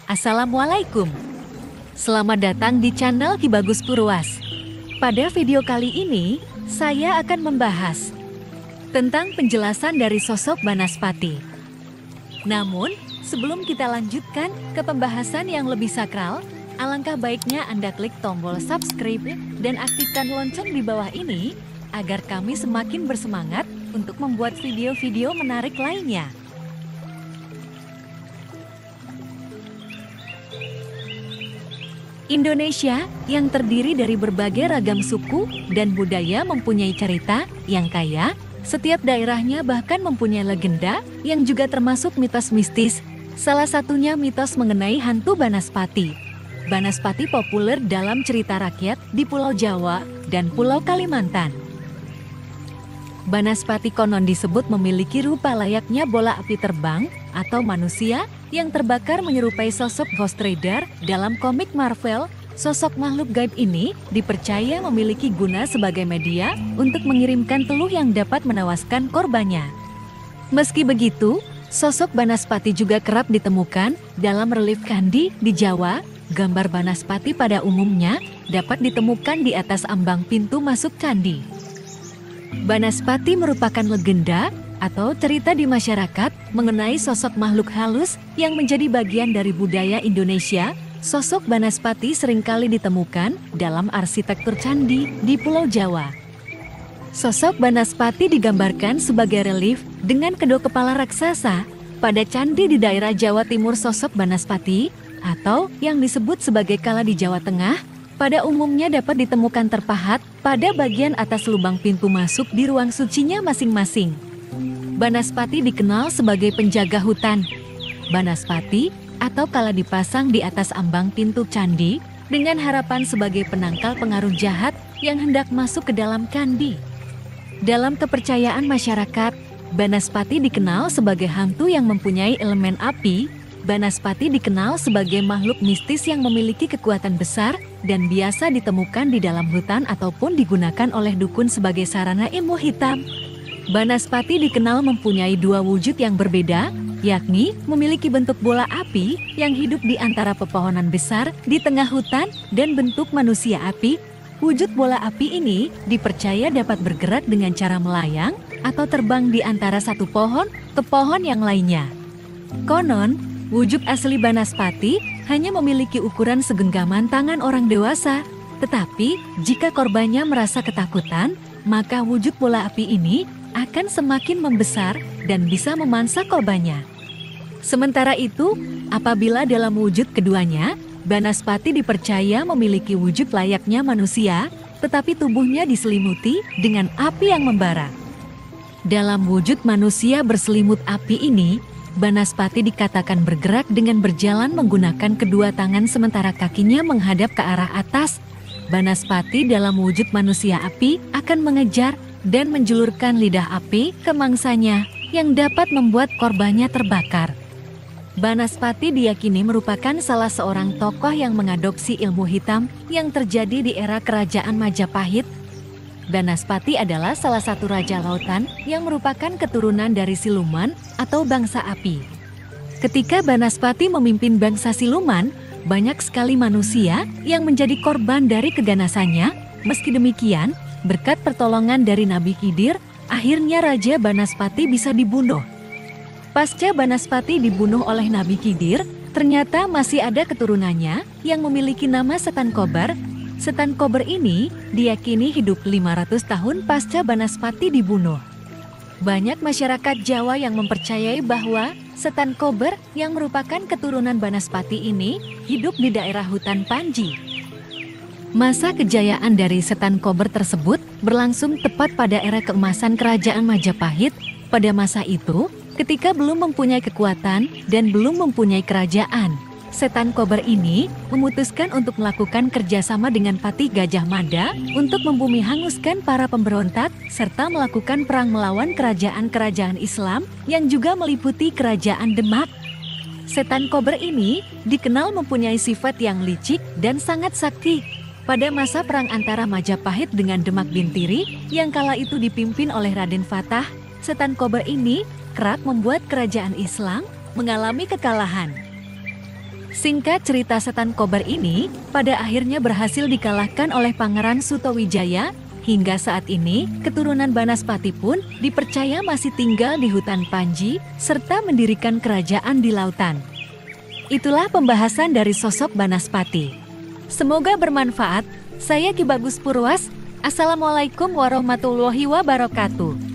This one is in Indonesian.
Assalamualaikum. Selamat datang di channel Ki Bagus Purwas. Pada video kali ini, saya akan membahas tentang penjelasan dari sosok Banaspati. Namun, sebelum kita lanjutkan ke pembahasan yang lebih sakral, alangkah baiknya Anda klik tombol subscribe dan aktifkan lonceng di bawah ini agar kami semakin bersemangat untuk membuat video-video menarik lainnya. Indonesia yang terdiri dari berbagai ragam suku dan budaya mempunyai cerita yang kaya. Setiap daerahnya bahkan mempunyai legenda yang juga termasuk mitos mistis. Salah satunya mitos mengenai hantu Banaspati. Banaspati populer dalam cerita rakyat di Pulau Jawa dan Pulau Kalimantan. Banaspati konon disebut memiliki rupa layaknya bola api terbang atau manusia yang terbakar menyerupai sosok Ghost Rider dalam komik Marvel. Sosok makhluk gaib ini dipercaya memiliki guna sebagai media untuk mengirimkan teluh yang dapat menewaskan korbannya. Meski begitu, sosok Banaspati juga kerap ditemukan dalam relief candi di Jawa. Gambar Banaspati pada umumnya dapat ditemukan di atas ambang pintu masuk candi. Banaspati merupakan legenda atau cerita di masyarakat mengenai sosok makhluk halus yang menjadi bagian dari budaya Indonesia. Sosok Banaspati seringkali ditemukan dalam arsitektur candi di Pulau Jawa. Sosok Banaspati digambarkan sebagai relief dengan kedua kepala raksasa. Pada candi di daerah Jawa Timur, sosok Banaspati atau yang disebut sebagai Kala di Jawa Tengah pada umumnya dapat ditemukan terpahat pada bagian atas lubang pintu masuk di ruang sucinya masing-masing. Banaspati dikenal sebagai penjaga hutan. Banaspati atau Kala dipasang di atas ambang pintu candi dengan harapan sebagai penangkal pengaruh jahat yang hendak masuk ke dalam candi. Dalam kepercayaan masyarakat, Banaspati dikenal sebagai hantu yang mempunyai elemen api. Banaspati dikenal sebagai makhluk mistis yang memiliki kekuatan besar dan biasa ditemukan di dalam hutan ataupun digunakan oleh dukun sebagai sarana ilmu hitam. Banaspati dikenal mempunyai dua wujud yang berbeda, yakni memiliki bentuk bola api yang hidup di antara pepohonan besar di tengah hutan dan bentuk manusia api. Wujud bola api ini dipercaya dapat bergerak dengan cara melayang atau terbang di antara satu pohon ke pohon yang lainnya. Konon, wujud asli Banaspati hanya memiliki ukuran segenggaman tangan orang dewasa, tetapi jika korbannya merasa ketakutan, maka wujud bola api ini akan semakin membesar dan bisa memangsa korbannya. Sementara itu, apabila dalam wujud keduanya, Banaspati dipercaya memiliki wujud layaknya manusia, tetapi tubuhnya diselimuti dengan api yang membara. Dalam wujud manusia berselimut api ini, Banaspati dikatakan bergerak dengan berjalan menggunakan kedua tangan sementara kakinya menghadap ke arah atas. Banaspati dalam wujud manusia api akan mengejar dan menjulurkan lidah api ke mangsanya yang dapat membuat korbannya terbakar. Banaspati diyakini merupakan salah seorang tokoh yang mengadopsi ilmu hitam yang terjadi di era kerajaan Majapahit. Banaspati adalah salah satu raja lautan yang merupakan keturunan dari siluman atau bangsa api. Ketika Banaspati memimpin bangsa siluman, banyak sekali manusia yang menjadi korban dari keganasannya. Meski demikian, berkat pertolongan dari Nabi Khidir, akhirnya Raja Banaspati bisa dibunuh. Pasca Banaspati dibunuh oleh Nabi Khidir, ternyata masih ada keturunannya yang memiliki nama Setan Kober. Setan Kober ini diyakini hidup 500 tahun pasca Banaspati dibunuh. Banyak masyarakat Jawa yang mempercayai bahwa Setan Kober yang merupakan keturunan Banaspati ini hidup di daerah hutan Panji. Masa kejayaan dari Setan Kober tersebut berlangsung tepat pada era keemasan kerajaan Majapahit. Pada masa itu, ketika belum mempunyai kekuatan dan belum mempunyai kerajaan, Setan Kober ini memutuskan untuk melakukan kerjasama dengan Patih Gajah Mada untuk membumi hanguskan para pemberontak serta melakukan perang melawan kerajaan-kerajaan Islam yang juga meliputi kerajaan Demak. Setan Kober ini dikenal mempunyai sifat yang licik dan sangat sakti. Pada masa perang antara Majapahit dengan Demak Bintiri yang kala itu dipimpin oleh Raden Fatah, Setan Kober ini kerap membuat kerajaan Islam mengalami kekalahan. Singkat cerita, setan kobar ini pada akhirnya berhasil dikalahkan oleh Pangeran Sutawijaya. Hingga saat ini, keturunan Banaspati pun dipercaya masih tinggal di hutan Panji serta mendirikan kerajaan di lautan. Itulah pembahasan dari sosok Banaspati. Semoga bermanfaat. Saya Ki Bagus Purwas. Assalamualaikum warahmatullahi wabarakatuh.